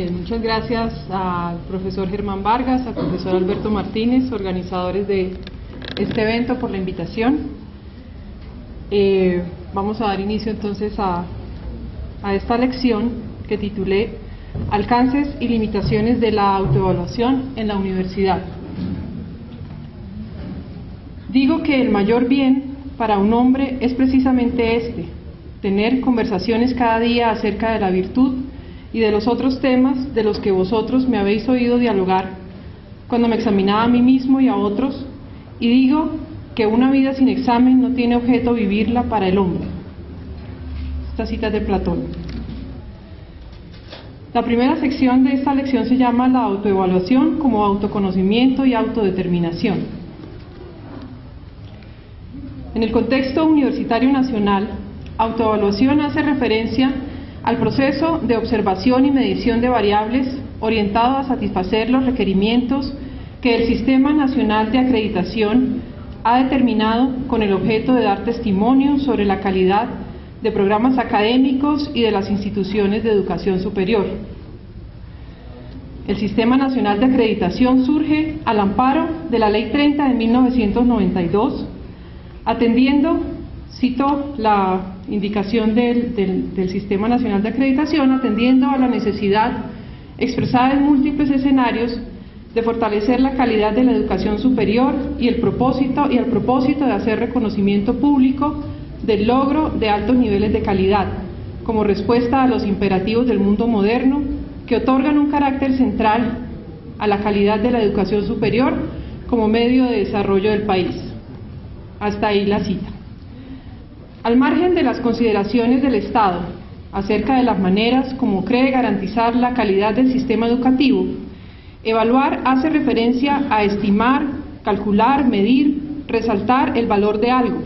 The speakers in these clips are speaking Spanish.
Bien, muchas gracias al profesor Germán Vargas, al profesor Alberto Martínez, organizadores de este evento, por la invitación. Vamos a dar inicio entonces a esta lección que titulé Alcances y limitaciones de la autoevaluación en la universidad. Digo que el mayor bien para un hombre es precisamente este: tener conversaciones cada día acerca de la virtud y de los otros temas de los que vosotros me habéis oído dialogar cuando me examinaba a mí mismo y a otros, y digo que una vida sin examen no tiene objeto vivirla para el hombre. Esta cita es de Platón. La primera sección de esta lección se llama la autoevaluación como autoconocimiento y autodeterminación. En el contexto universitario nacional, autoevaluación hace referencia al proceso de observación y medición de variables orientado a satisfacer los requerimientos que el Sistema Nacional de Acreditación ha determinado con el objeto de dar testimonio sobre la calidad de programas académicos y de las instituciones de educación superior. El Sistema Nacional de Acreditación surge al amparo de la Ley 30 de 1992, atendiendo, cito la indicación del Sistema Nacional de Acreditación, atendiendo a la necesidad expresada en múltiples escenarios de fortalecer la calidad de la educación superior y al propósito de hacer reconocimiento público del logro de altos niveles de calidad, como respuesta a los imperativos del mundo moderno que otorgan un carácter central a la calidad de la educación superior como medio de desarrollo del país. Hasta ahí la cita. Al margen de las consideraciones del Estado acerca de las maneras como cree garantizar la calidad del sistema educativo, evaluar hace referencia a estimar, calcular, medir, resaltar el valor de algo.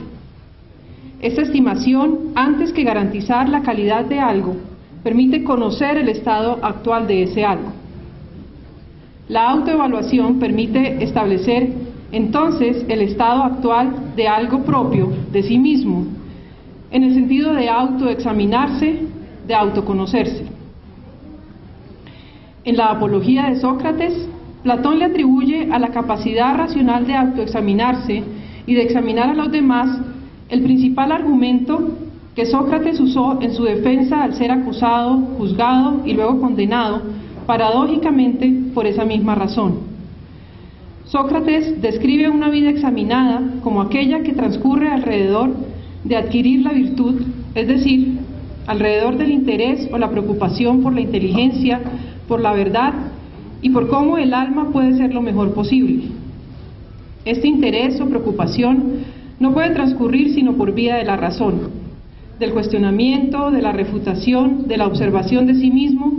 Esta estimación, antes que garantizar la calidad de algo, permite conocer el estado actual de ese algo. La autoevaluación permite establecer entonces el estado actual de algo propio, de sí mismo, en el sentido de autoexaminarse, de autoconocerse. En la Apología de Sócrates, Platón le atribuye a la capacidad racional de autoexaminarse y de examinar a los demás el principal argumento que Sócrates usó en su defensa al ser acusado, juzgado y luego condenado, paradójicamente por esa misma razón. Sócrates describe una vida examinada como aquella que transcurre alrededor de adquirir la virtud, es decir, alrededor del interés o la preocupación por la inteligencia, por la verdad y por cómo el alma puede ser lo mejor posible. Este interés o preocupación no puede transcurrir sino por vía de la razón, del cuestionamiento, de la refutación, de la observación de sí mismo,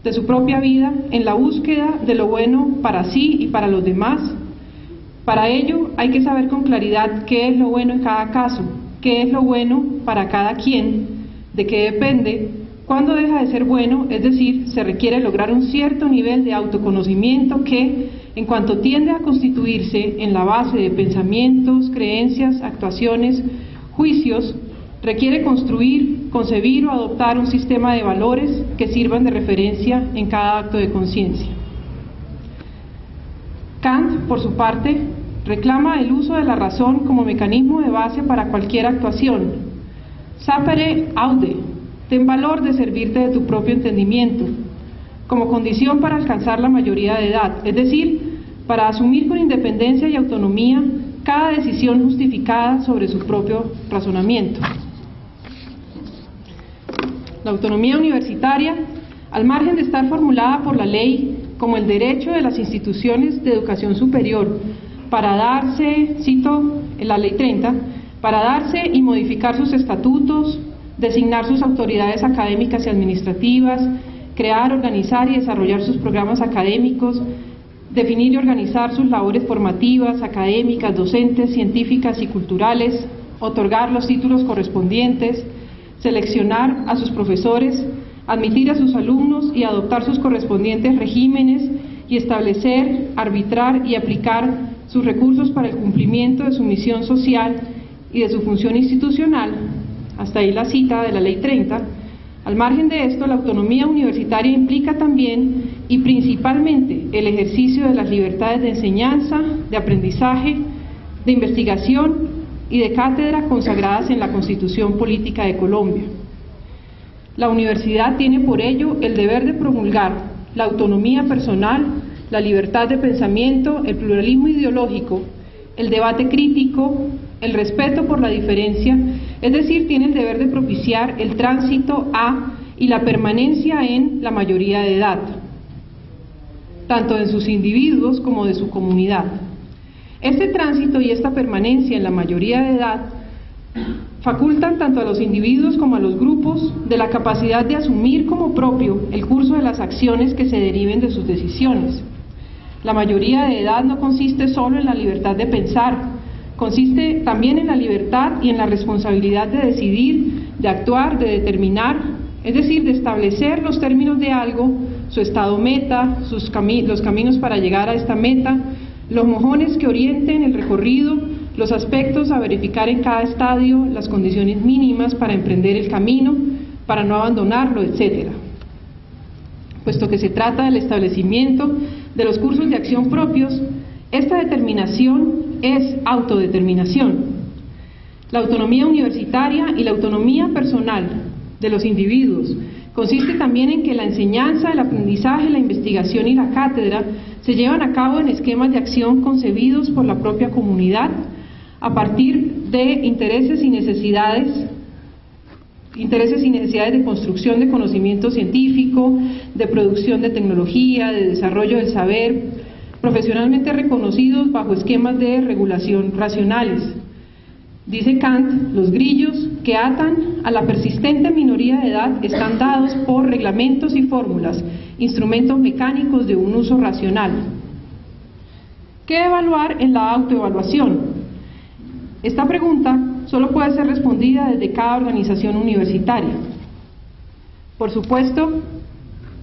de su propia vida, en la búsqueda de lo bueno para sí y para los demás. Para ello hay que saber con claridad qué es lo bueno en cada caso, qué es lo bueno para cada quien, de qué depende, cuándo deja de ser bueno, es decir, se requiere lograr un cierto nivel de autoconocimiento que, en cuanto tiende a constituirse en la base de pensamientos, creencias, actuaciones, juicios, requiere construir, concebir o adoptar un sistema de valores que sirvan de referencia en cada acto de conciencia. Kant, por su parte, reclama el uso de la razón como mecanismo de base para cualquier actuación. Sapere aude, ten valor de servirte de tu propio entendimiento, como condición para alcanzar la mayoría de edad, es decir, para asumir con independencia y autonomía cada decisión justificada sobre su propio razonamiento. La autonomía universitaria, al margen de estar formulada por la ley como el derecho de las instituciones de educación superior para darse, cito en la Ley 30, para darse y modificar sus estatutos, designar sus autoridades académicas y administrativas, crear, organizar y desarrollar sus programas académicos, definir y organizar sus labores formativas, académicas, docentes, científicas y culturales, otorgar los títulos correspondientes, seleccionar a sus profesores, admitir a sus alumnos y adoptar sus correspondientes regímenes y establecer, arbitrar y aplicar sus recursos para el cumplimiento de su misión social y de su función institucional, hasta ahí la cita de la Ley 30, Al margen de esto, la autonomía universitaria implica también y principalmente el ejercicio de las libertades de enseñanza, de aprendizaje, de investigación y de cátedra consagradas en la Constitución Política de Colombia. La universidad tiene por ello el deber de promulgar la autonomía personal, la libertad de pensamiento, el pluralismo ideológico, el debate crítico, el respeto por la diferencia, es decir, tiene el deber de propiciar el tránsito a y la permanencia en la mayoría de edad, tanto de sus individuos como de su comunidad. Este tránsito y esta permanencia en la mayoría de edad facultan tanto a los individuos como a los grupos de la capacidad de asumir como propio el curso de las acciones que se deriven de sus decisiones. La mayoría de edad no consiste solo en la libertad de pensar, consiste también en la libertad y en la responsabilidad de decidir, de actuar, de determinar, es decir, de establecer los términos de algo, su estado meta, los caminos para llegar a esta meta, los mojones que orienten el recorrido, los aspectos a verificar en cada estadio, las condiciones mínimas para emprender el camino, para no abandonarlo, etc. Puesto que se trata del establecimiento de los cursos de acción propios, esta determinación es autodeterminación. La autonomía universitaria y la autonomía personal de los individuos consiste también en que la enseñanza, el aprendizaje, la investigación y la cátedra se llevan a cabo en esquemas de acción concebidos por la propia comunidad a partir de intereses y necesidades de construcción de conocimiento científico, de producción de tecnología, de desarrollo del saber, profesionalmente reconocidos bajo esquemas de regulación racionales. Dice Kant, los grillos que atan a la persistente minoría de edad están dados por reglamentos y fórmulas, instrumentos mecánicos de un uso racional. ¿Qué evaluar en la autoevaluación? Esta pregunta solo puede ser respondida desde cada organización universitaria. Por supuesto,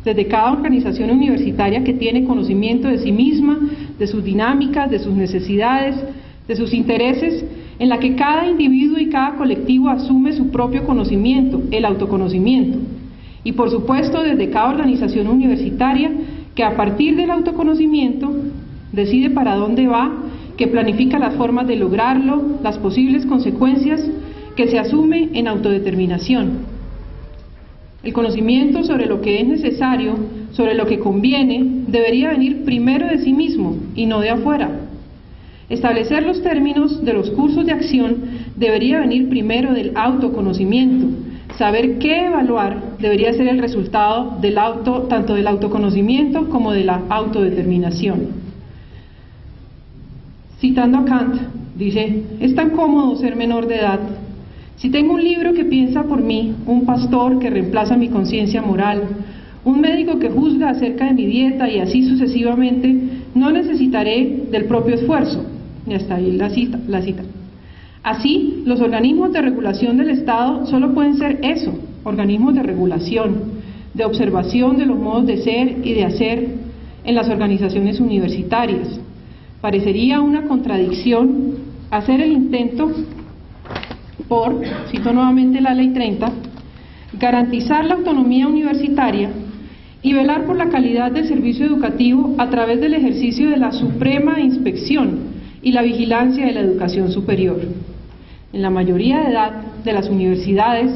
desde cada organización universitaria que tiene conocimiento de sí misma, de sus dinámicas, de sus necesidades, de sus intereses, en la que cada individuo y cada colectivo asume su propio conocimiento, el autoconocimiento. Y por supuesto desde cada organización universitaria que a partir del autoconocimiento decide para dónde va, que planifica las formas de lograrlo, las posibles consecuencias, que se asume en autodeterminación. El conocimiento sobre lo que es necesario, sobre lo que conviene, debería venir primero de sí mismo y no de afuera. Establecer los términos de los cursos de acción debería venir primero del autoconocimiento. Saber qué evaluar debería ser el resultado del tanto del autoconocimiento como de la autodeterminación. Citando a Kant, dice, es tan cómodo ser menor de edad. Si tengo un libro que piensa por mí, un pastor que reemplaza mi conciencia moral, un médico que juzga acerca de mi dieta y así sucesivamente, no necesitaré del propio esfuerzo. Y hasta ahí la cita. Así, los organismos de regulación del Estado solo pueden ser eso, organismos de regulación, de observación de los modos de ser y de hacer en las organizaciones universitarias. Parecería una contradicción hacer el intento por, cito nuevamente la Ley 30, garantizar la autonomía universitaria y velar por la calidad del servicio educativo a través del ejercicio de la suprema inspección y la vigilancia de la educación superior. En la mayoría de edad de las universidades,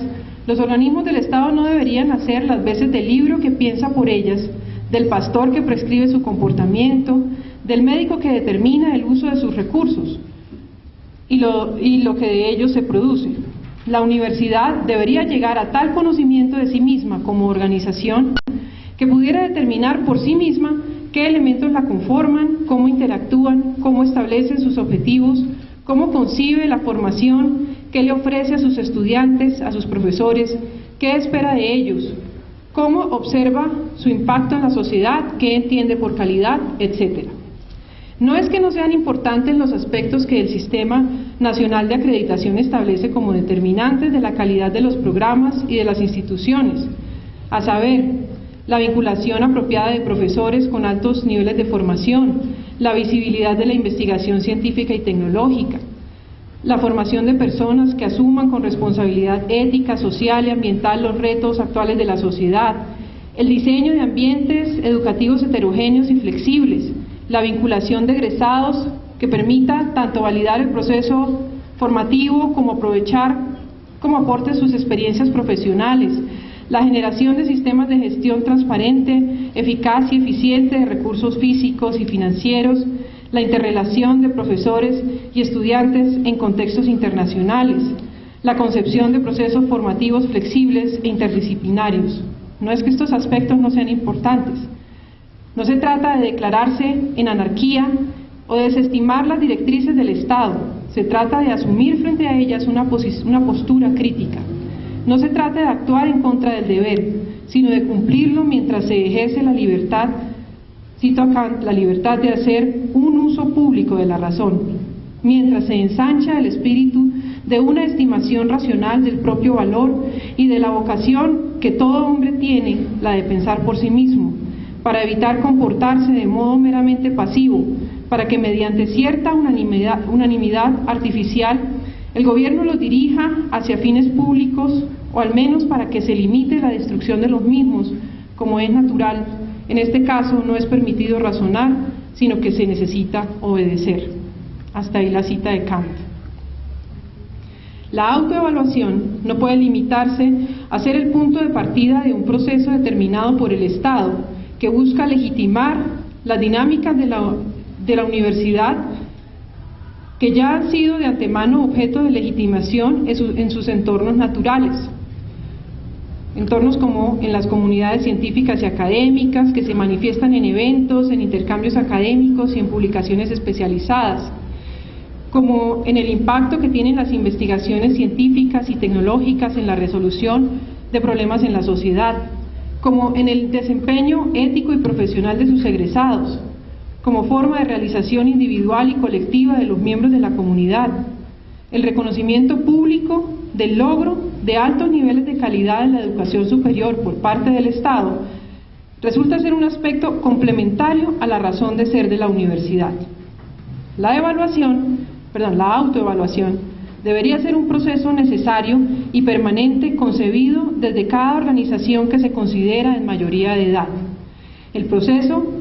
los organismos del Estado no deberían hacer las veces del libro que piensa por ellas, del pastor que prescribe su comportamiento, del médico que determina el uso de sus recursos y lo que de ellos se produce. La universidad debería llegar a tal conocimiento de sí misma como organización que pudiera determinar por sí misma qué elementos la conforman, cómo interactúan, cómo establecen sus objetivos, cómo concibe la formación, qué le ofrece a sus estudiantes, a sus profesores, qué espera de ellos, cómo observa su impacto en la sociedad, qué entiende por calidad, etc. No es que no sean importantes los aspectos que el Sistema Nacional de Acreditación establece como determinantes de la calidad de los programas y de las instituciones, a saber, la vinculación apropiada de profesores con altos niveles de formación, la visibilidad de la investigación científica y tecnológica, la formación de personas que asuman con responsabilidad ética, social y ambiental los retos actuales de la sociedad, el diseño de ambientes educativos heterogéneos y flexibles, la vinculación de egresados que permita tanto validar el proceso formativo como aprovechar como aporte sus experiencias profesionales, la generación de sistemas de gestión transparente, eficaz y eficiente de recursos físicos y financieros, la interrelación de profesores y estudiantes en contextos internacionales, la concepción de procesos formativos flexibles e interdisciplinarios. No es que estos aspectos no sean importantes. No se trata de declararse en anarquía o de desestimar las directrices del Estado. Se trata de asumir frente a ellas una postura crítica. No se trata de actuar en contra del deber, sino de cumplirlo mientras se ejerce la libertad, cito a Kant, la libertad de hacer un uso público de la razón, mientras se ensancha el espíritu de una estimación racional del propio valor y de la vocación que todo hombre tiene, la de pensar por sí mismo, para evitar comportarse de modo meramente pasivo, para que mediante cierta unanimidad artificial el gobierno los dirija hacia fines públicos, o al menos para que se limite la destrucción de los mismos, como es natural. En este caso no es permitido razonar, sino que se necesita obedecer. Hasta ahí la cita de Kant. La autoevaluación no puede limitarse a ser el punto de partida de un proceso determinado por el Estado, que busca legitimar las dinámicas de la universidad que ya han sido de antemano objeto de legitimación en sus entornos naturales, entornos como en las comunidades científicas y académicas, que se manifiestan en eventos, en intercambios académicos y en publicaciones especializadas, como en el impacto que tienen las investigaciones científicas y tecnológicas en la resolución de problemas en la sociedad, como en el desempeño ético y profesional de sus egresados, como forma de realización individual y colectiva de los miembros de la comunidad, el reconocimiento público del logro de altos niveles de calidad en la educación superior por parte del Estado, resulta ser un aspecto complementario a la razón de ser de la universidad. La autoevaluación debería ser un proceso necesario y permanente concebido desde cada organización que se considera en mayoría de edad. Un proceso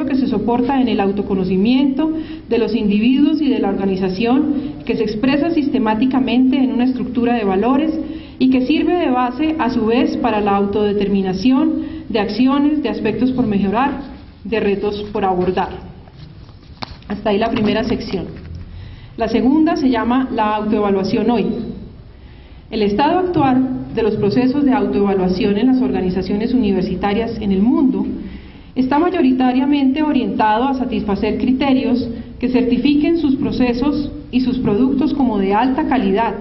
que se soporta en el autoconocimiento de los individuos y de la organización, que se expresa sistemáticamente en una estructura de valores y que sirve de base a su vez para la autodeterminación de acciones, de aspectos por mejorar, de retos por abordar. Hasta ahí la primera sección. La segunda se llama la autoevaluación hoy. El estado actual de los procesos de autoevaluación en las organizaciones universitarias en el mundo está mayoritariamente orientado a satisfacer criterios que certifiquen sus procesos y sus productos como de alta calidad,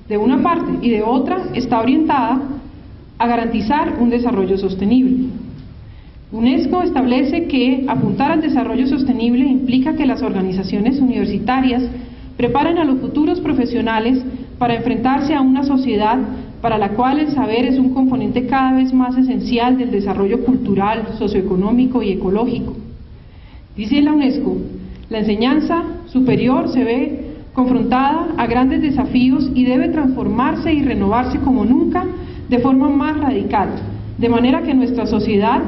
de una parte, y de otra está orientada a garantizar un desarrollo sostenible. UNESCO establece que apuntar al desarrollo sostenible implica que las organizaciones universitarias preparen a los futuros profesionales para enfrentarse a una sociedad para la cual el saber es un componente cada vez más esencial del desarrollo cultural, socioeconómico y ecológico. Dice la UNESCO, la enseñanza superior se ve confrontada a grandes desafíos y debe transformarse y renovarse como nunca de forma más radical, de manera que nuestra sociedad,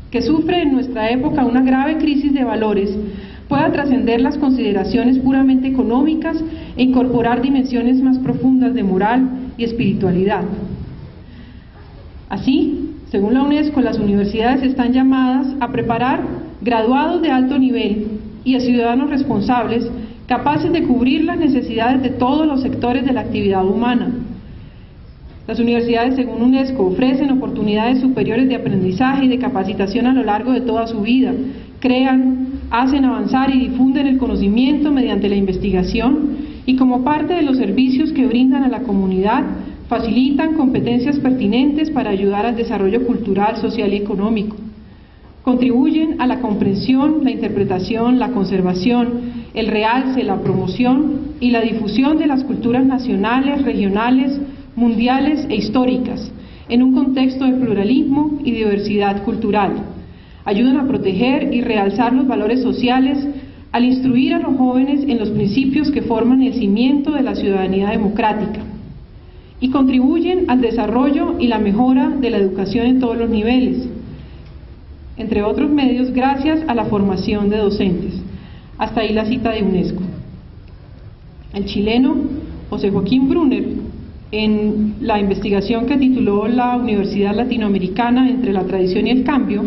que sufre en nuestra época una grave crisis de valores, pueda trascender las consideraciones puramente económicas e incorporar dimensiones más profundas de moral y espiritualidad. Así, según la UNESCO, las universidades están llamadas a preparar graduados de alto nivel y a ciudadanos responsables capaces de cubrir las necesidades de todos los sectores de la actividad humana. Las universidades, según UNESCO, ofrecen oportunidades superiores de aprendizaje y de capacitación a lo largo de toda su vida, crean, hacen avanzar y difunden el conocimiento mediante la investigación y como parte de los servicios que brindan a la comunidad, facilitan competencias pertinentes para ayudar al desarrollo cultural, social y económico. Contribuyen a la comprensión, la interpretación, la conservación, el realce, la promoción y la difusión de las culturas nacionales, regionales, mundiales e históricas, en un contexto de pluralismo y diversidad cultural. Ayudan a proteger y realzar los valores sociales al instruir a los jóvenes en los principios que forman el cimiento de la ciudadanía democrática y contribuyen al desarrollo y la mejora de la educación en todos los niveles, entre otros medios, gracias a la formación de docentes. Hasta ahí la cita de UNESCO. El chileno José Joaquín Brunner, en la investigación que tituló La Universidad Latinoamericana entre la tradición y el cambio,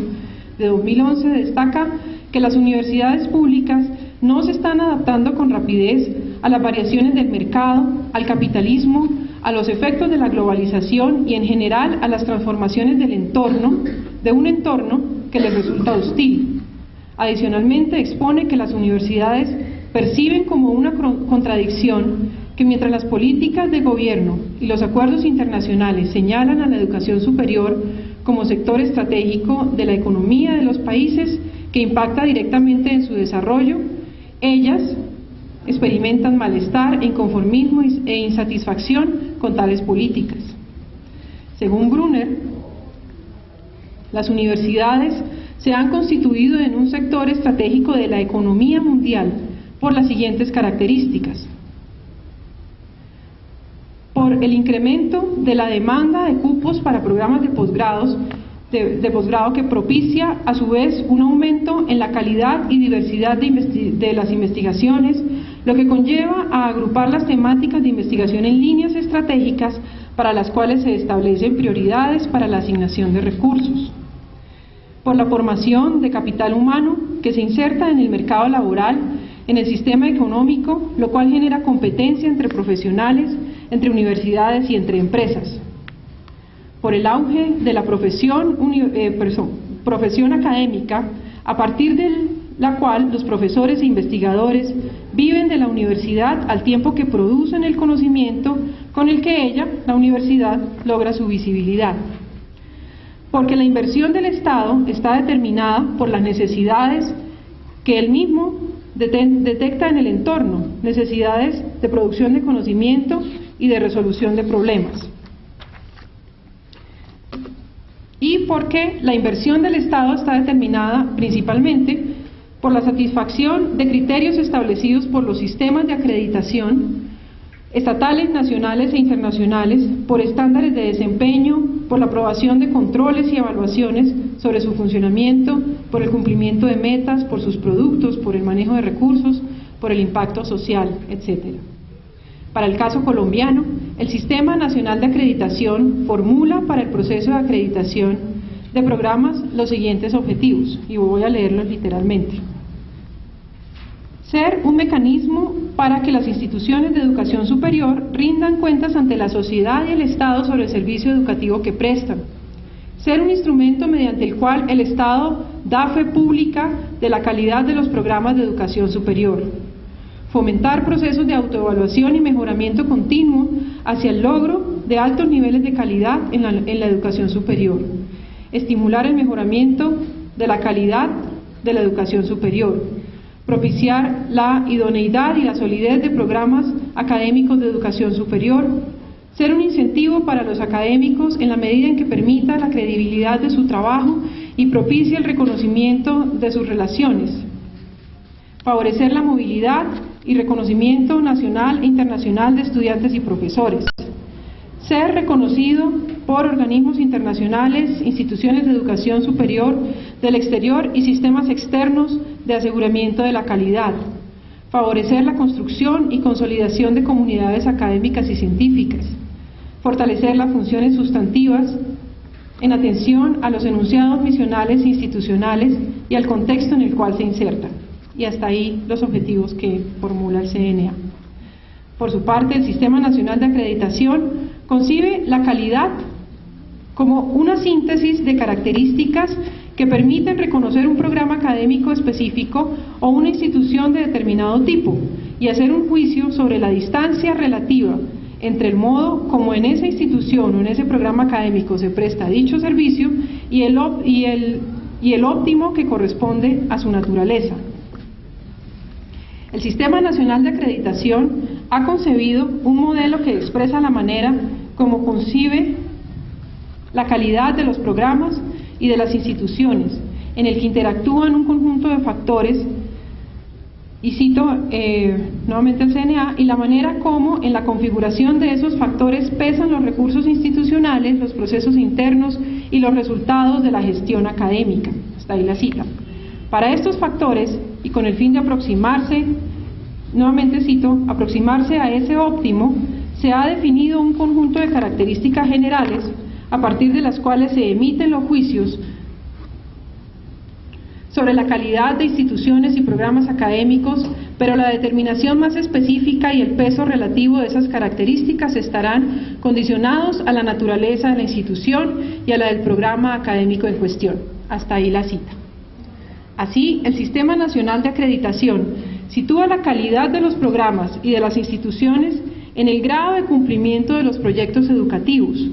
de 2011, destaca que las universidades públicas no se están adaptando con rapidez a las variaciones del mercado, al capitalismo, a los efectos de la globalización y en general a las transformaciones del entorno, de un entorno que les resulta hostil. Adicionalmente expone que las universidades perciben como una contradicción que mientras las políticas de gobierno y los acuerdos internacionales señalan a la educación superior como sector estratégico de la economía de los países que impacta directamente en su desarrollo, ellas experimentan malestar, inconformismo e insatisfacción con tales políticas. Según Brunner, las universidades se han constituido en un sector estratégico de la economía mundial por las siguientes características: por el incremento de la demanda de cupos para programas de posgrado que propicia a su vez un aumento en la calidad y diversidad de las investigaciones, lo que conlleva a agrupar las temáticas de investigación en líneas estratégicas para las cuales se establecen prioridades para la asignación de recursos. Por la formación de capital humano que se inserta en el mercado laboral, en el sistema económico, lo cual genera competencia entre profesionales, entre universidades y entre empresas. Por el auge de la profesión académica, a partir de la cual los profesores e investigadores viven de la universidad al tiempo que producen el conocimiento con el que ella, la universidad, logra su visibilidad. Porque la inversión del Estado está determinada por las necesidades que él mismo detecta en el entorno, necesidades de producción de conocimiento y de resolución de problemas. Y porque la inversión del Estado está determinada principalmente por la satisfacción de criterios establecidos por los sistemas de acreditación estatales, nacionales e internacionales, por estándares de desempeño, por la aprobación de controles y evaluaciones sobre su funcionamiento, por el cumplimiento de metas, por sus productos, por el manejo de recursos, por el impacto social, etc. Para el caso colombiano, el Sistema Nacional de Acreditación formula para el proceso de acreditación de programas los siguientes objetivos, y voy a leerlos literalmente. Ser un mecanismo para que las instituciones de educación superior rindan cuentas ante la sociedad y el Estado sobre el servicio educativo que prestan. Ser un instrumento mediante el cual el Estado da fe pública de la calidad de los programas de educación superior. Fomentar procesos de autoevaluación y mejoramiento continuo hacia el logro de altos niveles de calidad en la educación superior. Estimular el mejoramiento de la calidad de la educación superior. Propiciar la idoneidad y la solidez de programas académicos de educación superior, ser un incentivo para los académicos en la medida en que permita la credibilidad de su trabajo y propicie el reconocimiento de sus relaciones, favorecer la movilidad y reconocimiento nacional e internacional de estudiantes y profesores, ser reconocido por organismos internacionales, instituciones de educación superior del exterior y sistemas externos de aseguramiento de la calidad, favorecer la construcción y consolidación de comunidades académicas y científicas, fortalecer las funciones sustantivas en atención a los enunciados misionales e institucionales y al contexto en el cual se insertan. Y hasta ahí los objetivos que formula el CNA. Por su parte, el Sistema Nacional de Acreditación concibe la calidad como una síntesis de características que permiten reconocer un programa académico específico o una institución de determinado tipo y hacer un juicio sobre la distancia relativa entre el modo como en esa institución o en ese programa académico se presta dicho servicio y el óptimo que corresponde a su naturaleza. El Sistema Nacional de Acreditación ha concebido un modelo que expresa la manera como concibe la calidad de los programas y de las instituciones, en el que interactúan un conjunto de factores y cito nuevamente el CNA, y la manera como en la configuración de esos factores pesan los recursos institucionales, los procesos internos y los resultados de la gestión académica. Hasta ahí la cita. Para estos factores, y con el fin de aproximarse, nuevamente cito, aproximarse a ese óptimo, se ha definido un conjunto de características generales a partir de las cuales se emiten los juicios sobre la calidad de instituciones y programas académicos, pero la determinación más específica y el peso relativo de esas características estarán condicionados a la naturaleza de la institución y a la del programa académico en cuestión. Hasta ahí la cita. Así, el Sistema Nacional de Acreditación sitúa la calidad de los programas y de las instituciones en el grado de cumplimiento de los proyectos educativos,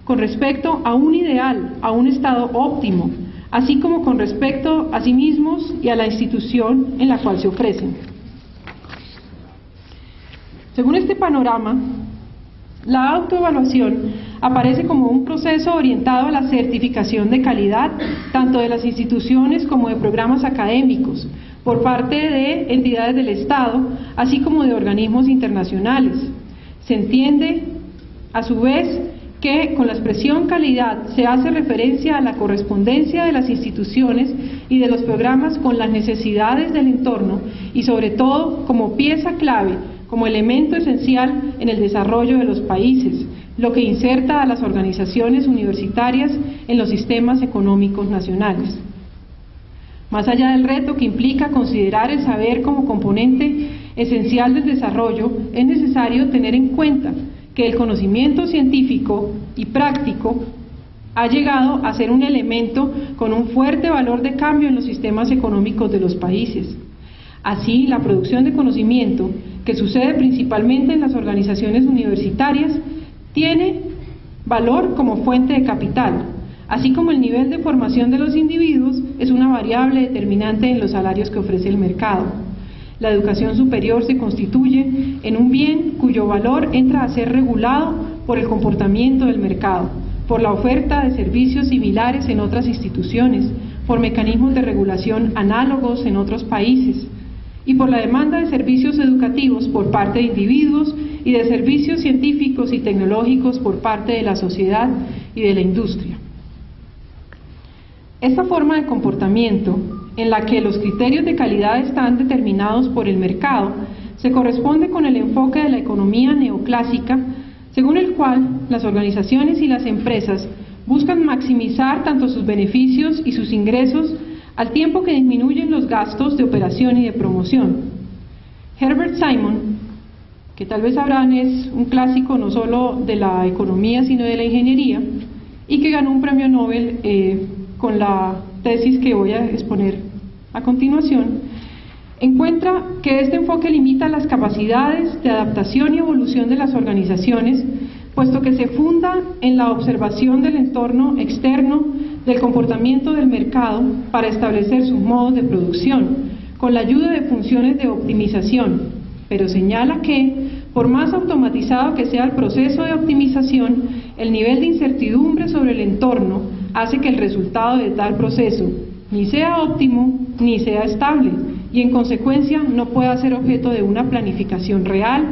con respecto a un ideal, a un estado óptimo, así como con respecto a sí mismos y a la institución en la cual se ofrecen. Según este panorama, la autoevaluación aparece como un proceso orientado a la certificación de calidad, tanto de las instituciones como de programas académicos, por parte de entidades del Estado, así como de organismos internacionales. Se entiende, a su vez, que con la expresión calidad se hace referencia a la correspondencia de las instituciones y de los programas con las necesidades del entorno y sobre todo como pieza clave, como elemento esencial en el desarrollo de los países, lo que inserta a las organizaciones universitarias en los sistemas económicos nacionales. Más allá del reto que implica considerar el saber como componente esencial del desarrollo, es necesario tener en cuenta que el conocimiento científico y práctico ha llegado a ser un elemento con un fuerte valor de cambio en los sistemas económicos de los países. Así, la producción de conocimiento, que sucede principalmente en las organizaciones universitarias, tiene valor como fuente de capital, así como el nivel de formación de los individuos es una variable determinante en los salarios que ofrece el mercado. La educación superior se constituye en un bien cuyo valor entra a ser regulado por el comportamiento del mercado, por la oferta de servicios similares en otras instituciones, por mecanismos de regulación análogos en otros países, y por la demanda de servicios educativos por parte de individuos y de servicios científicos y tecnológicos por parte de la sociedad y de la industria. Esta forma de comportamiento, en la que los criterios de calidad están determinados por el mercado, se corresponde con el enfoque de la economía neoclásica, según el cual las organizaciones y las empresas buscan maximizar tanto sus beneficios y sus ingresos al tiempo que disminuyen los gastos de operación y de promoción. Herbert Simon, que tal vez sabrán es un clásico no solo de la economía sino de la ingeniería, y que ganó un premio Nobel con la tesis que voy a exponer a continuación, encuentra que este enfoque limita las capacidades de adaptación y evolución de las organizaciones, puesto que se funda en la observación del entorno externo, del comportamiento del mercado para establecer sus modos de producción, con la ayuda de funciones de optimización, pero señala que, por más automatizado que sea el proceso de optimización, el nivel de incertidumbre sobre el entorno hace que el resultado de tal proceso ni sea óptimo ni sea estable y en consecuencia no pueda ser objeto de una planificación real,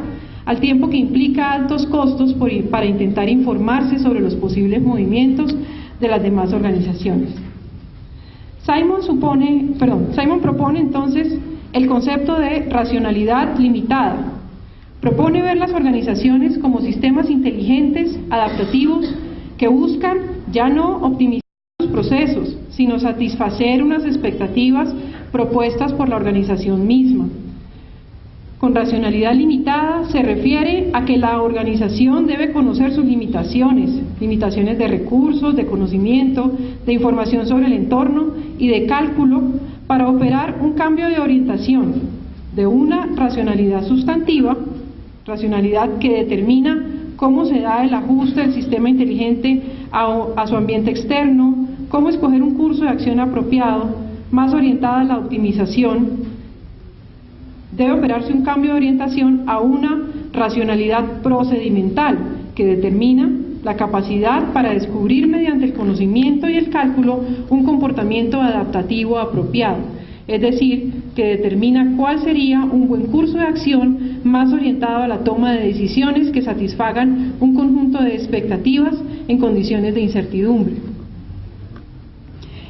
al tiempo que implica altos costos para intentar informarse sobre los posibles movimientos de las demás organizaciones. Simon propone entonces el concepto de racionalidad limitada. Propone ver las organizaciones como sistemas inteligentes, adaptativos, que buscan ya no optimizar sus procesos, sino satisfacer unas expectativas propuestas por la organización misma. Con racionalidad limitada se refiere a que la organización debe conocer sus limitaciones de recursos, de conocimiento, de información sobre el entorno y de cálculo para operar un cambio de orientación de una racionalidad sustantiva, racionalidad que determina cómo se da el ajuste del sistema inteligente a su ambiente externo, cómo escoger un curso de acción apropiado, más orientada a la optimización. Debe operarse un cambio de orientación a una racionalidad procedimental que determina la capacidad para descubrir mediante el conocimiento y el cálculo un comportamiento adaptativo apropiado. es decir, que determina cuál sería un buen curso de acción más orientado a la toma de decisiones que satisfagan un conjunto de expectativas en condiciones de incertidumbre.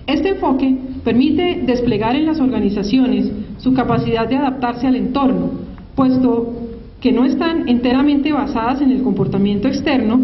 Este enfoque permite desplegar en las organizaciones su capacidad de adaptarse al entorno, puesto que no están enteramente basadas en el comportamiento externo.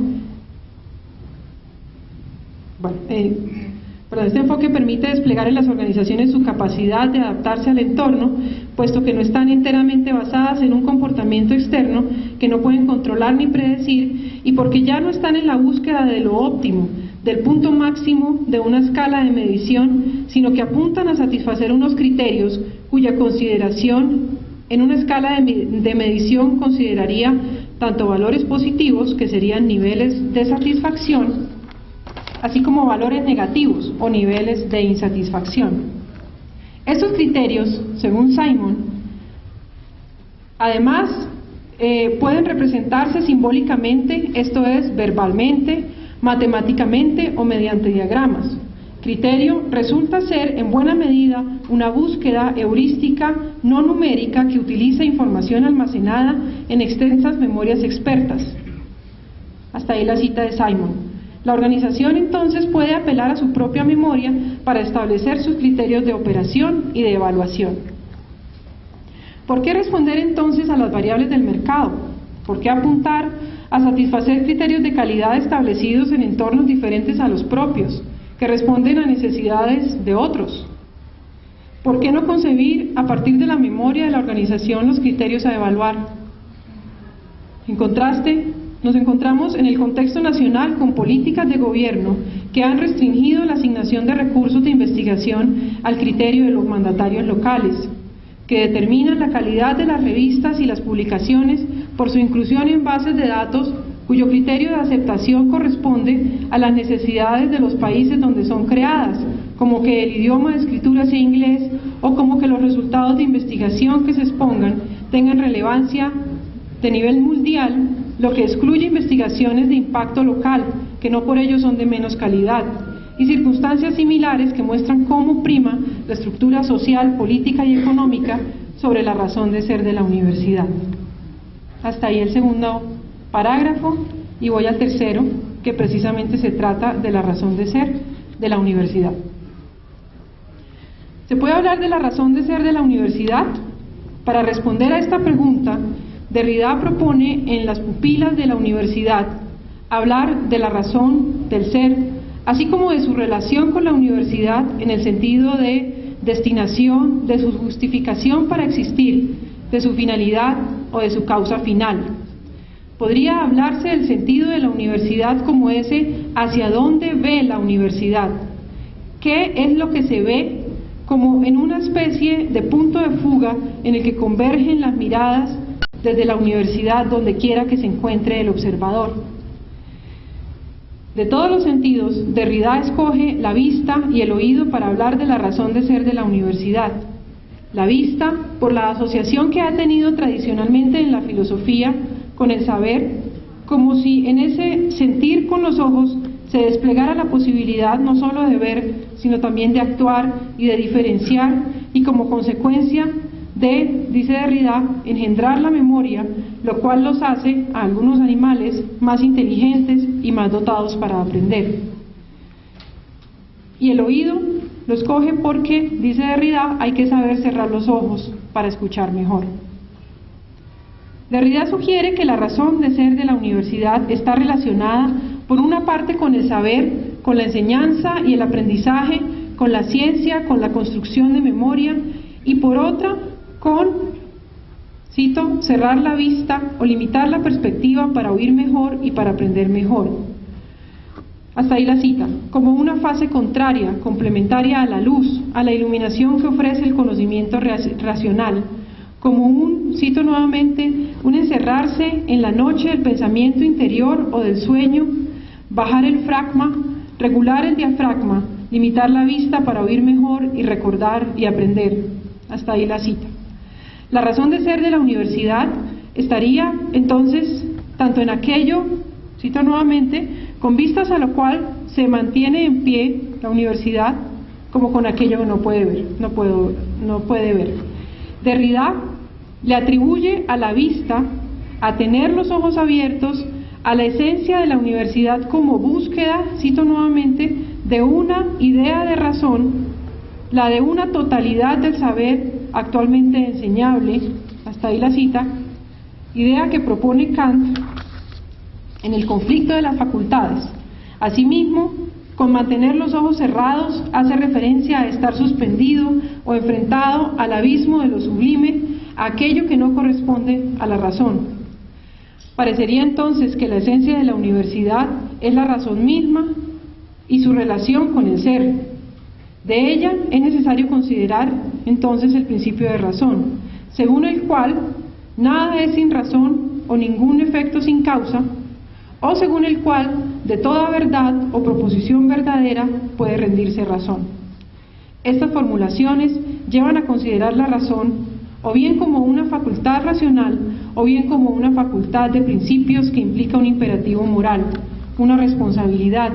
Este enfoque permite desplegar en las organizaciones su capacidad de adaptarse al entorno, puesto que no están enteramente basadas en un comportamiento externo que no pueden controlar ni predecir, y porque ya no están en la búsqueda de lo óptimo, del punto máximo de una escala de medición, sino que apuntan a satisfacer unos criterios cuya consideración en una escala de medición consideraría tanto valores positivos, que serían niveles de satisfacción, así como valores negativos o niveles de insatisfacción. Estos criterios, según Simon, además pueden representarse simbólicamente, esto es, verbalmente, matemáticamente o mediante diagramas. Criterio resulta ser en buena medida una búsqueda heurística no numérica que utiliza información almacenada en extensas memorias expertas. Hasta ahí la cita de Simon. La organización entonces puede apelar a su propia memoria para establecer sus criterios de operación y de evaluación. ¿Por qué responder entonces a las variables del mercado? ¿Por qué apuntar a satisfacer criterios de calidad establecidos en entornos diferentes a los propios, que responden a necesidades de otros? ¿Por qué no concebir a partir de la memoria de la organización los criterios a evaluar? En contraste, nos encontramos en el contexto nacional con políticas de gobierno que han restringido la asignación de recursos de investigación al criterio de los mandatarios locales, que determinan la calidad de las revistas y las publicaciones por su inclusión en bases de datos cuyo criterio de aceptación corresponde a las necesidades de los países donde son creadas, como que el idioma de escritura sea inglés o como que los resultados de investigación que se expongan tengan relevancia de nivel mundial, lo que excluye investigaciones de impacto local, que no por ello son de menos calidad, y circunstancias similares que muestran cómo prima la estructura social, política y económica sobre la razón de ser de la universidad. Hasta ahí el segundo parágrafo, y voy al tercero, que precisamente se trata de la razón de ser de la universidad. ¿Se puede hablar de la razón de ser de la universidad? Para responder a esta pregunta, Derrida propone en las pupilas de la universidad hablar de la razón del ser, así como de su relación con la universidad en el sentido de destinación, de su justificación para existir, de su finalidad o de su causa final. Podría hablarse del sentido de la universidad como ese hacia dónde ve la universidad, qué es lo que se ve, como en una especie de punto de fuga en el que convergen las miradas desde la universidad donde quiera que se encuentre el observador. De todos los sentidos, Derrida escoge la vista y el oído para hablar de la razón de ser de la universidad. La vista, por la asociación que ha tenido tradicionalmente en la filosofía con el saber, como si en ese sentir con los ojos se desplegara la posibilidad no solo de ver, sino también de actuar y de diferenciar, y como consecuencia de, dice Derrida, engendrar la memoria, lo cual los hace a algunos animales más inteligentes y más dotados para aprender. Y el oído lo escoge porque, dice Derrida, hay que saber cerrar los ojos para escuchar mejor. Derrida sugiere que la razón de ser de la universidad está relacionada, por una parte, con el saber, con la enseñanza y el aprendizaje, con la ciencia, con la construcción de memoria, y por otra, con, cito, cerrar la vista o limitar la perspectiva para oír mejor y para aprender mejor. Hasta ahí la cita, como una fase contraria, complementaria a la luz, a la iluminación que ofrece el conocimiento racional, como un, cito nuevamente, un encerrarse en la noche del pensamiento interior o del sueño, bajar el fragma, regular el diafragma, limitar la vista para oír mejor y recordar y aprender. Hasta ahí la cita. La razón de ser de la universidad estaría entonces tanto en aquello, cito nuevamente, con vistas a lo cual se mantiene en pie la universidad, como con aquello que no puede ver. Derrida le atribuye a la vista, a tener los ojos abiertos, a la esencia de la universidad como búsqueda, cito nuevamente, de una idea de razón, la de una totalidad del saber actualmente enseñable, hasta ahí la cita, idea que propone Kant en el conflicto de las facultades. Asimismo, con mantener los ojos cerrados hace referencia a estar suspendido o enfrentado al abismo de lo sublime, a aquello que no corresponde a la razón. Parecería entonces que la esencia de la universidad es la razón misma y su relación con el ser. De ella es necesario considerar entonces el principio de razón, según el cual nada es sin razón o ningún efecto sin causa, o según el cual de toda verdad o proposición verdadera puede rendirse razón. Estas formulaciones llevan a considerar la razón o bien como una facultad racional o bien como una facultad de principios que implica un imperativo moral, una responsabilidad,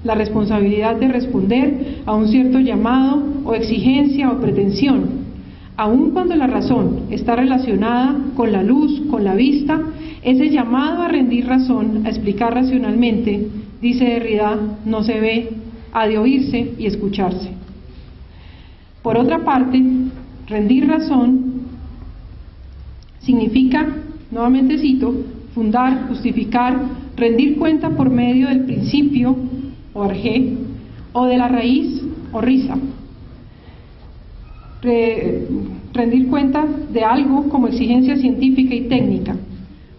la responsabilidad de responder a un cierto llamado o exigencia o pretensión. Aun cuando la razón está relacionada con la luz, con la vista, ese llamado a rendir razón, a explicar racionalmente, dice Derrida, no se ve, ha de oírse y escucharse. Por otra parte, rendir razón significa, nuevamente cito, fundar, justificar, rendir cuenta por medio del principio, o arjé, o de la raíz, o risa. Rendir cuenta de algo como exigencia científica y técnica.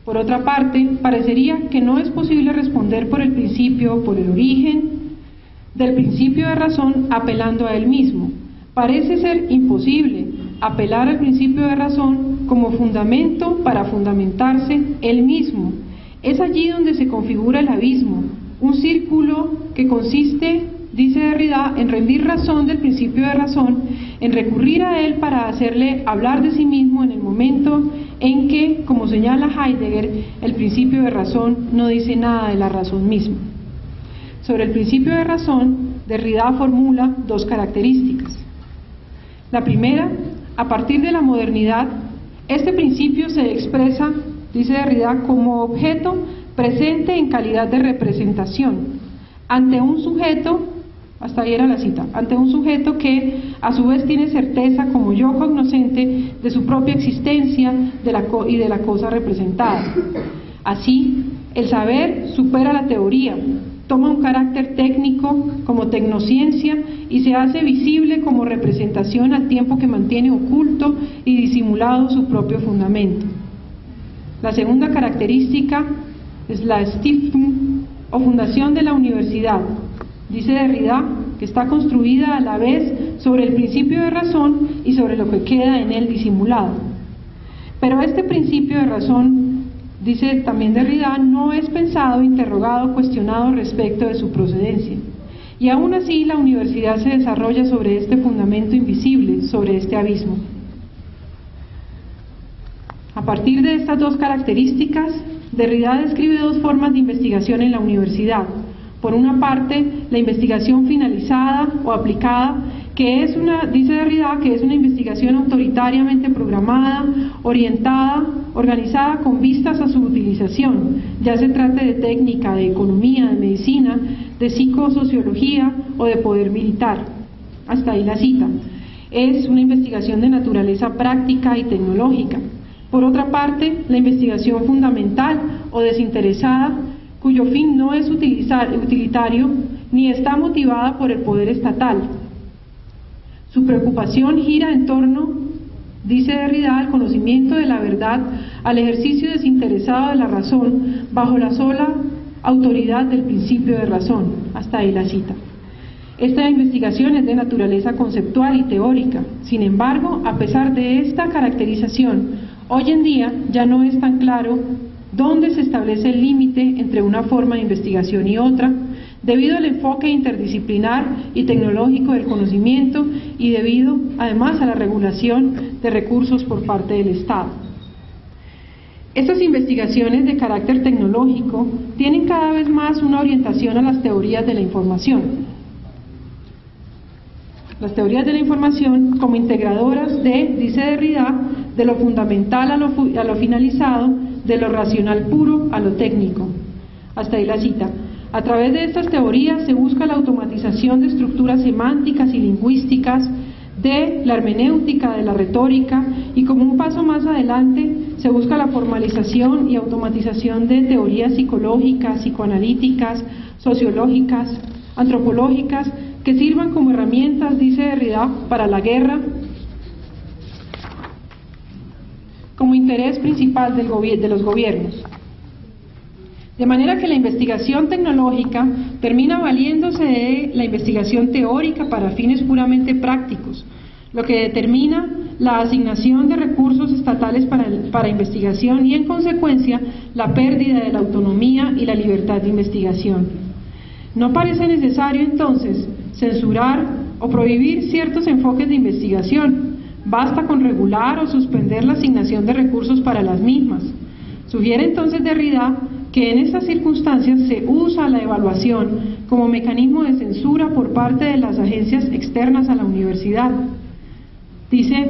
Por otra parte, parecería que no es posible responder por el principio, por el origen del principio de razón apelando a él mismo. Parece ser imposible apelar al principio de razón como fundamento para fundamentarse él mismo. Es allí donde se configura el abismo, un círculo que consiste, dice Derrida, en rendir razón del principio de razón, en recurrir a él para hacerle hablar de sí mismo en el momento en que, como señala Heidegger, el principio de razón no dice nada de la razón misma. Sobre el principio de razón, Derrida formula dos características. La primera, a partir de la modernidad, este principio se expresa, dice Derrida, como objeto presente en calidad de representación, ante un sujeto, hasta ahí era la cita, ante un sujeto que a su vez tiene certeza como yo cognoscente de su propia existencia y de la cosa representada. Así, el saber supera la teoría, toma un carácter técnico como tecnociencia y se hace visible como representación al tiempo que mantiene oculto y disimulado su propio fundamento. La segunda característica es la Stiftung o fundación de la universidad. Dice Derrida que está construida a la vez sobre el principio de razón y sobre lo que queda en él disimulado. Pero este principio de razón, dice también Derrida, no es pensado, interrogado, cuestionado respecto de su procedencia. Y aún así la universidad se desarrolla sobre este fundamento invisible, sobre este abismo. A partir de estas dos características, Derrida describe dos formas de investigación en la universidad. Por una parte, la investigación finalizada o aplicada, que es dice Derrida, que es una investigación autoritariamente programada, orientada, organizada con vistas a su utilización, ya se trate de técnica, de economía, de medicina, de psicosociología o de poder militar. Hasta ahí la cita. Es una investigación de naturaleza práctica y tecnológica. Por otra parte, la investigación fundamental o desinteresada, cuyo fin no es utilitario ni está motivada por el poder estatal. Su preocupación gira en torno, dice Derrida, al conocimiento de la verdad, al ejercicio desinteresado de la razón, bajo la sola autoridad del principio de razón. Hasta ahí la cita. Esta investigación es de naturaleza conceptual y teórica. Sin embargo, a pesar de esta caracterización, hoy en día ya no es tan claro dónde se establece el límite entre una forma de investigación y otra, debido al enfoque interdisciplinar y tecnológico del conocimiento y debido además a la regulación de recursos por parte del Estado. Estas investigaciones de carácter tecnológico tienen cada vez más una orientación a las teorías de la información. las teorías de la información como integradoras de, dice Derrida, de lo fundamental a lo finalizado, de lo racional puro a lo técnico. Hasta ahí la cita. A través de estas teorías se busca la automatización de estructuras semánticas y lingüísticas, de la hermenéutica, de la retórica, y como un paso más adelante se busca la formalización y automatización de teorías psicológicas, psicoanalíticas, sociológicas, antropológicas, que sirvan como herramientas, dice Derrida, para la guerra, como interés principal de los gobiernos. De manera que la investigación tecnológica termina valiéndose de la investigación teórica para fines puramente prácticos, lo que determina la asignación de recursos estatales para investigación y, en consecuencia, la pérdida de la autonomía y la libertad de investigación. No parece necesario, entonces, censurar o prohibir ciertos enfoques de investigación. Basta con regular o suspender la asignación de recursos para las mismas. Sugiere entonces Derrida que en estas circunstancias se usa la evaluación como mecanismo de censura por parte de las agencias externas a la universidad. Dice: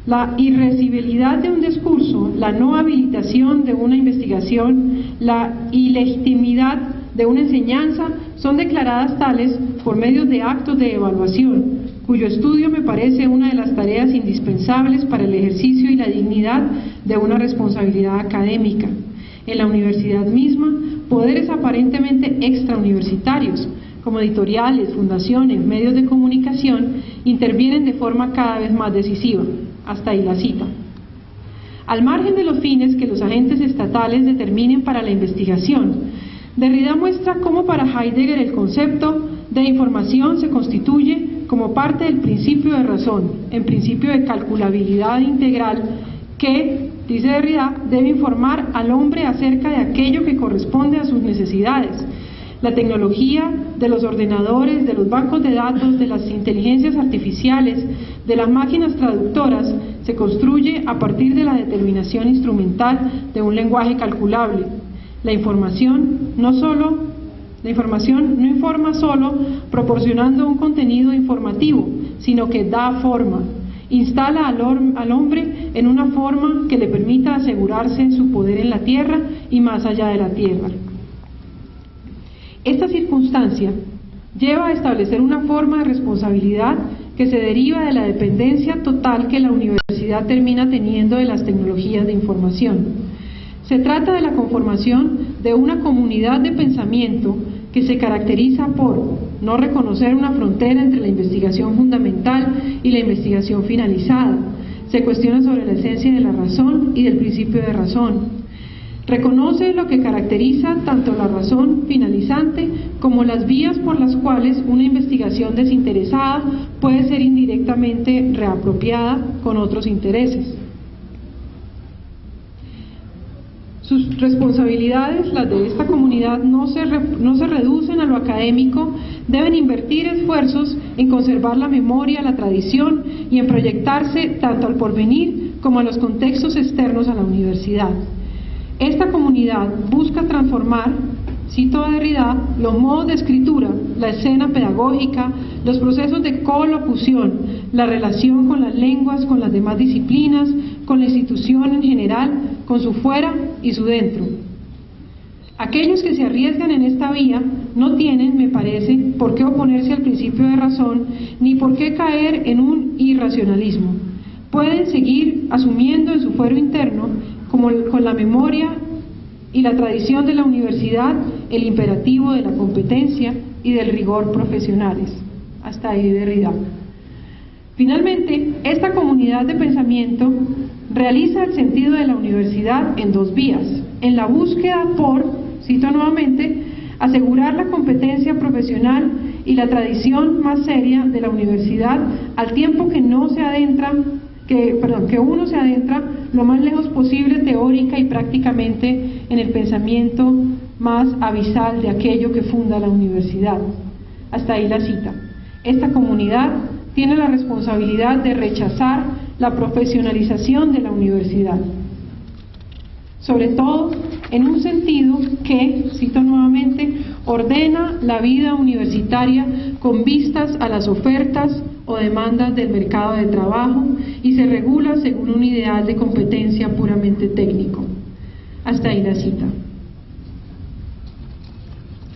la irrecibilidad de un discurso, la no habilitación de una investigación, la ilegitimidad de una enseñanza son declaradas tales por medio de actos de evaluación, cuyo estudio me parece una de las tareas indispensables para el ejercicio y la dignidad de una responsabilidad académica. En la universidad misma, poderes aparentemente extrauniversitarios, como editoriales, fundaciones, medios de comunicación, intervienen de forma cada vez más decisiva. Hasta ahí la cita. Al margen de los fines que los agentes estatales determinen para la investigación, Derrida muestra cómo para Heidegger el concepto de información se constituye como parte del principio de razón, en principio de calculabilidad integral que, dice Derrida, debe informar al hombre acerca de aquello que corresponde a sus necesidades. La tecnología de los ordenadores, de los bancos de datos, de las inteligencias artificiales, de las máquinas traductoras, se construye a partir de la determinación instrumental de un lenguaje calculable. La información no informa solo proporcionando un contenido informativo, sino que da forma, instala al hombre en una forma que le permita asegurarse su poder en la tierra y más allá de la tierra. Esta circunstancia lleva a establecer una forma de responsabilidad que se deriva de la dependencia total que la universidad termina teniendo de las tecnologías de información. Se trata de la conformación de una comunidad de pensamiento que se caracteriza por no reconocer una frontera entre la investigación fundamental y la investigación finalizada. Se cuestiona sobre la esencia de la razón y del principio de razón. Reconoce lo que caracteriza tanto la razón finalizante como las vías por las cuales una investigación desinteresada puede ser indirectamente reapropiada con otros intereses. Sus responsabilidades, las de esta comunidad, no se reducen a lo académico, deben invertir esfuerzos en conservar la memoria, la tradición y en proyectarse tanto al porvenir como a los contextos externos a la universidad. Esta comunidad busca transformar, cito a Derrida, los modos de escritura, la escena pedagógica, los procesos de colocución, la relación con las lenguas, con las demás disciplinas, con la institución en general, con su fuera y su dentro. Aquellos que se arriesgan en esta vía no tienen, me parece, por qué oponerse al principio de razón, ni por qué caer en un irracionalismo. Pueden seguir asumiendo en su fuero interno, como con la memoria y la tradición de la universidad, el imperativo de la competencia y del rigor profesionales. Hasta ahí Derrida. Finalmente, esta comunidad de pensamiento realiza el sentido de la universidad en dos vías: en la búsqueda por, cito nuevamente, asegurar la competencia profesional y la tradición más seria de la universidad, al tiempo que uno se adentra lo más lejos posible teórica y prácticamente en el pensamiento más abisal de aquello que funda la universidad. Hasta ahí la cita. Esta comunidad tiene la responsabilidad de rechazar la profesionalización de la universidad, sobre todo en un sentido que, cito nuevamente, ordena la vida universitaria con vistas a las ofertas o demandas del mercado de trabajo y se regula según un ideal de competencia puramente técnico. Hasta ahí la cita.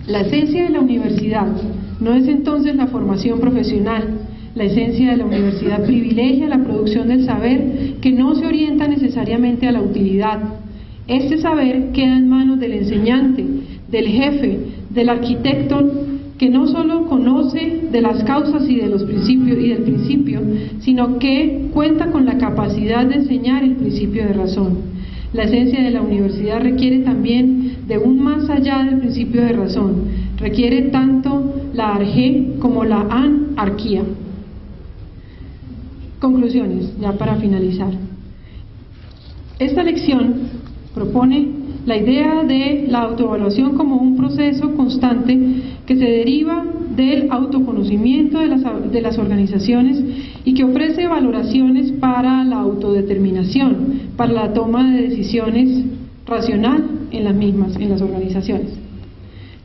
La esencia de la universidad no es entonces la formación profesional. La esencia de la universidad privilegia la producción del saber que no se orienta necesariamente a la utilidad. Este saber queda en manos del enseñante, del jefe, del arquitecto, que no solo conoce de las causas y de los principios y del principio, sino que cuenta con la capacidad de enseñar el principio de razón. La esencia de la universidad requiere también de un más allá del principio de razón, requiere tanto la arjé como la anarquía. Conclusiones, ya para finalizar. Esta lección propone la idea de la autoevaluación como un proceso constante que se deriva del autoconocimiento de las organizaciones y que ofrece valoraciones para la autodeterminación, para la toma de decisiones racional en las mismas, en las organizaciones.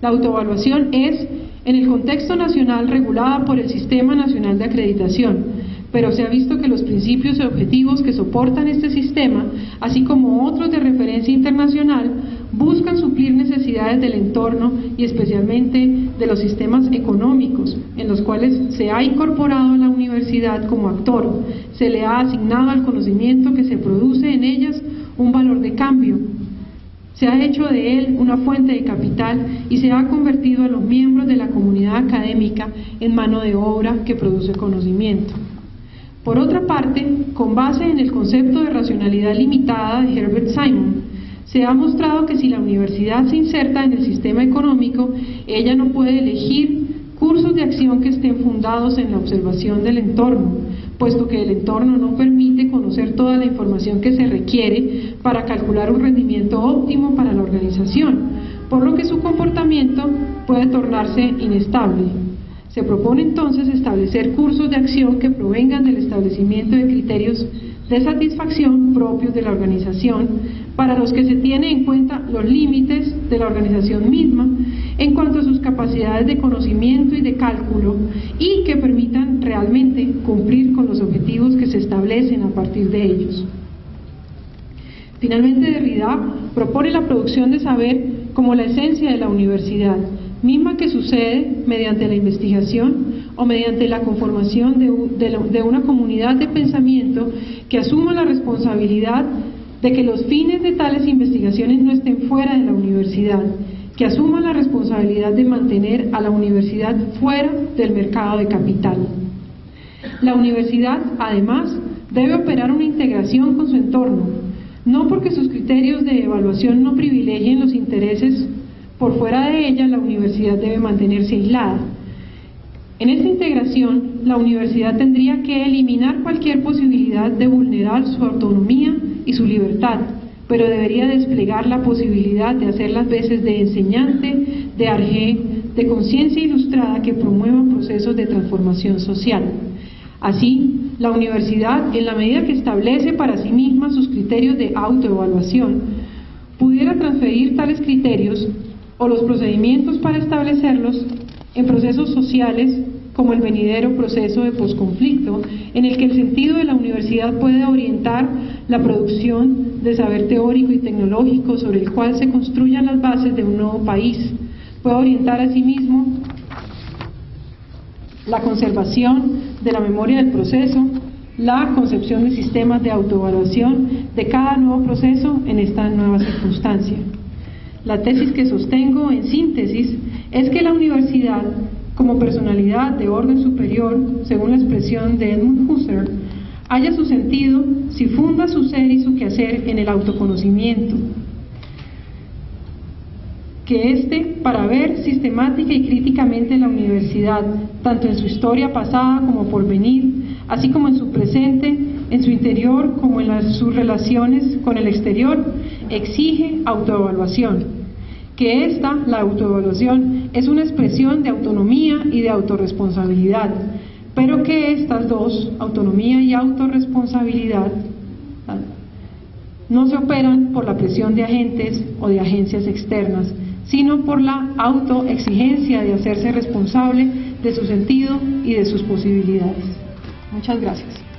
La autoevaluación es, en el contexto nacional, regulada por el Sistema Nacional de Acreditación, pero se ha visto que los principios y objetivos que soportan este sistema, así como otros de referencia internacional, buscan suplir necesidades del entorno y especialmente de los sistemas económicos, en los cuales se ha incorporado a la universidad como actor, se le ha asignado al conocimiento que se produce en ellas un valor de cambio, se ha hecho de él una fuente de capital y se ha convertido a los miembros de la comunidad académica en mano de obra que produce conocimiento. Por otra parte, con base en el concepto de racionalidad limitada de Herbert Simon, se ha mostrado que si la universidad se inserta en el sistema económico, ella no puede elegir cursos de acción que estén fundados en la observación del entorno, puesto que el entorno no permite conocer toda la información que se requiere para calcular un rendimiento óptimo para la organización, por lo que su comportamiento puede tornarse inestable. Se propone entonces establecer cursos de acción que provengan del establecimiento de criterios de satisfacción propios de la organización, para los que se tiene en cuenta los límites de la organización misma en cuanto a sus capacidades de conocimiento y de cálculo, y que permitan realmente cumplir con los objetivos que se establecen a partir de ellos. Finalmente, Derrida propone la producción de saber como la esencia de la universidad, misma que sucede mediante la investigación o mediante la conformación de una comunidad de pensamiento que asuma la responsabilidad de que los fines de tales investigaciones no estén fuera de la universidad, que asuma la responsabilidad de mantener a la universidad fuera del mercado de capital. La universidad, además, debe operar una integración con su entorno, no porque sus criterios de evaluación no privilegien los intereses por fuera de ella. La universidad debe mantenerse aislada. En esta integración, la universidad tendría que eliminar cualquier posibilidad de vulnerar su autonomía y su libertad, pero debería desplegar la posibilidad de hacer las veces de enseñante, de arjé, de conciencia ilustrada que promueva procesos de transformación social. Así, la universidad, en la medida que establece para sí misma sus criterios de autoevaluación, pudiera transferir tales criterios o los procedimientos para establecerlos en procesos sociales, como el venidero proceso de posconflicto, en el que el sentido de la universidad puede orientar la producción de saber teórico y tecnológico sobre el cual se construyan las bases de un nuevo país, puede orientar asimismo la conservación de la memoria del proceso, la concepción de sistemas de autoevaluación de cada nuevo proceso en esta nueva circunstancia. La tesis que sostengo, en síntesis, es que la universidad, como personalidad de orden superior, según la expresión de Edmund Husserl, halla su sentido si funda su ser y su quehacer en el autoconocimiento, que para ver sistemática y críticamente la universidad, tanto en su historia pasada como por venir, así como en su presente, en su interior como en sus relaciones con el exterior, exige autoevaluación. Que la autoevaluación, es una expresión de autonomía y de autorresponsabilidad, pero que estas dos, autonomía y autorresponsabilidad, no se operan por la presión de agentes o de agencias externas, sino por la autoexigencia de hacerse responsable de su sentido y de sus posibilidades. Muchas gracias.